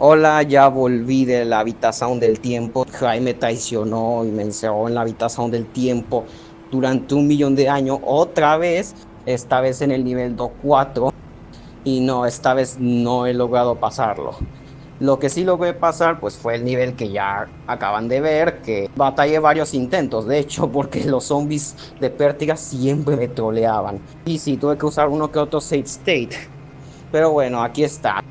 Hola, ya volví de la habitación del tiempo. Jaime traicionó y me encerró en la habitación del tiempo durante 1 millón de años. Otra vez, esta vez en el nivel 2-4. Y no, esta vez no he logrado pasarlo. Lo que sí logré pasar, pues fue el nivel que ya acaban de ver, que batallé varios intentos, de hecho, porque los zombies de Pértiga siempre me troleaban. Y sí, tuve que usar uno que otro save state. Pero bueno, aquí está.